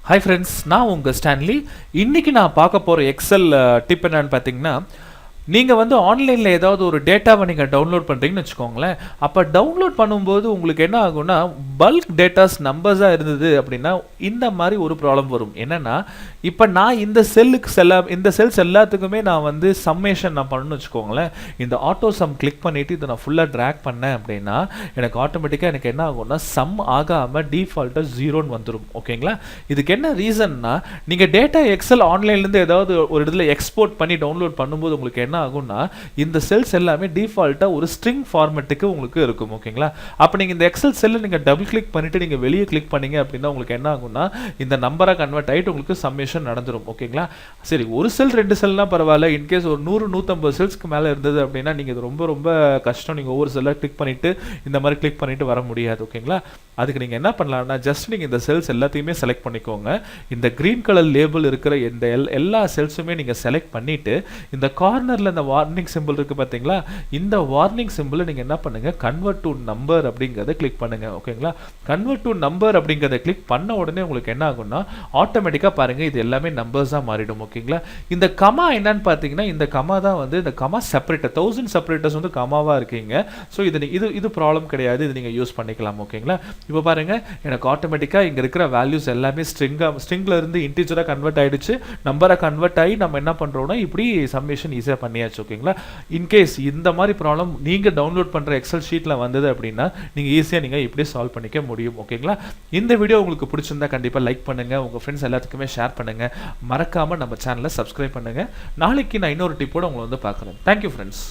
Hi friends, நான் உங்கள் Stanley. இன்றைக்கி நான் பார்க்க போகிற எக்ஸல் டிப் என்னன்னு பார்த்தீங்கன்னா, நீங்கள் வந்து ஆன்லைனில் ஏதாவது ஒரு டேட்டாவை நீங்கள் டவுன்லோட் பண்ணுறீங்கன்னு வச்சுக்கோங்களேன். அப்போ டவுன்லோட் பண்ணும்போது உங்களுக்கு என்ன ஆகும்னா, பல்க் டேட்டாஸ் நம்பர்ஸாக இருந்தது அப்படின்னா இந்த மாதிரி ஒரு ப்ராப்ளம் வரும். என்னென்னா, இப்போ நான் இந்த செல்ஸ் எல்லாத்துக்குமே நான் வந்து சம்மேஷன் நான் பண்ணணும்னு வச்சுக்கோங்களேன். இந்த ஆட்டோ சம் கிளிக் பண்ணிவிட்டு இதை நான் ஃபுல்லாக ட்ராக் பண்ணேன் அப்படின்னா எனக்கு ஆட்டோமேட்டிக்காக எனக்கு என்ன ஆகும்னா சம் ஆகாமல் டிஃபால்ட்டாக 0ன்னு வந்துடும். ஓகேங்களா? இதுக்கு என்ன ரீசன்னா, நீங்கள் டேட்டா எக்ஸல் ஆன்லைன்லேருந்து ஏதாவது ஒரு இடத்துல எக்ஸ்போர்ட் பண்ணி டவுன்லோட் பண்ணும்போது உங்களுக்கு என்ன ஆகும்னா, இந்த செல்ஸ் எல்லாமே டிஃபால்ட்டா ஒரு ஸ்ட்ரிங் ஃபார்மேட்டுக்கு உங்களுக்கு இருக்கும். ஓகேங்களா? அப்போ நீங்கள் இந்த எக்ஸல் செல்லை நீங்கள் டபுள் கிளிக் பண்ணிட்டு நீங்கள் வெளியே கிளிக் பண்ணீங்க அப்படின்னா உங்களுக்கு என்ன ஆகும்னா, இந்த நம்பராக கன்வெர்ட் ஆகிட்டு உங்களுக்கு சம்மேஷன் நடந்துடும். ஓகேங்களா? சரி, ஒரு செல் 2 செல்னா பரவாயில்ல. இன்கேஸ் ஒரு 100-150 செல்ஸ்க்கு மேலே இருந்தது அப்படின்னா நீங்கள் இது ரொம்ப ரொம்ப கஷ்டம். நீங்கள் ஒவ்வொரு செல்லாக கிளிக் பண்ணிட்டு இந்த மாதிரி கிளிக் பண்ணிட்டு வர முடியாது. ஓகேங்களா? அதுக்கு நீங்கள் என்ன பண்ணலாம்னா, ஜஸ்ட் நீங்கள் இந்த செல்ஸ் எல்லாத்தையுமே செலக்ட் பண்ணிக்கோங்க. இந்த கிரீன் கலர் லேபிள் இருக்கிற இந்த எல்லா செல்ஸுமே நீங்கள் செலக்ட் பண்ணிட்டு இந்த கார்னரில் இந்த வார்னிங் சிம்பிள் இருக்குது பார்த்தீங்களா, இந்த வார்னிங் சிம்பிளை நீங்கள் என்ன பண்ணுங்கள், கன்வெர்ட் டு நம்பர் அப்படிங்கிறத கிளிக் பண்ணுங்கள். ஓகேங்களா? கன்வெர்ட் டு நம்பர் அப்படிங்கிறத கிளிக் பண்ண உடனே உங்களுக்கு என்ன ஆகும்னா, ஆட்டோமேட்டிக்காக பாருங்கள் இது எல்லாமே நம்பர்ஸாக மாறிடும். ஓகேங்களா? இந்த கமா என்னன்னு பார்த்தீங்கன்னா, இந்த கமா தான் வந்து இந்த கமா செப்பரேட்டர் 1000 செப்பரேட்டர்ஸ் வந்து கமாவாக இருக்கீங்க. ஸோ இது ப்ராப்ளம் கிடையாது, இது நீங்கள் யூஸ் பண்ணிக்கலாம். ஓகேங்களா? இப்போ பாருங்கள், எனக்கு ஆட்டோமேட்டிக்காக இங்கே இருக்கிற வேல்யூஸ் எல்லாமே ஸ்ட்ரிங்கில் இருந்து இன்டிஜராக கன்வெர்ட் ஆகிடுச்சு, நம்பரை கன்வெர்ட் ஆகி நம்ம என்ன பண்ணுறோம்னா இப்படி சம்மேஷன் ஈஸியாக பண்ணியாச்சு. ஓகேங்களா? இன்கேஸ் இந்த மாதிரி ப்ராப்ளம் நீங்கள் டவுன்லோட் பண்ணுற எக்ஸல் ஷீட்டில் வந்தது அப்படின்னா நீங்கள் ஈஸியாக நீங்கள் இப்படி சால்வ் பண்ணிக்க முடியும். ஓகேங்களா? இந்த வீடியோ உங்களுக்கு பிடிச்சிருந்தா கண்டிப்பாக லைக் பண்ணுங்கள், உங்கள் ஃப்ரெண்ட்ஸ் எல்லாத்துக்குமே ஷேர் பண்ணுங்கள், மறக்காமல் நம்ம சேனலை சப்ஸ்கிரைப் பண்ணுங்கள். நாளைக்கு நான் இன்னொரு டிப்போட உங்களை வந்து பார்க்குறேன். Thank you friends.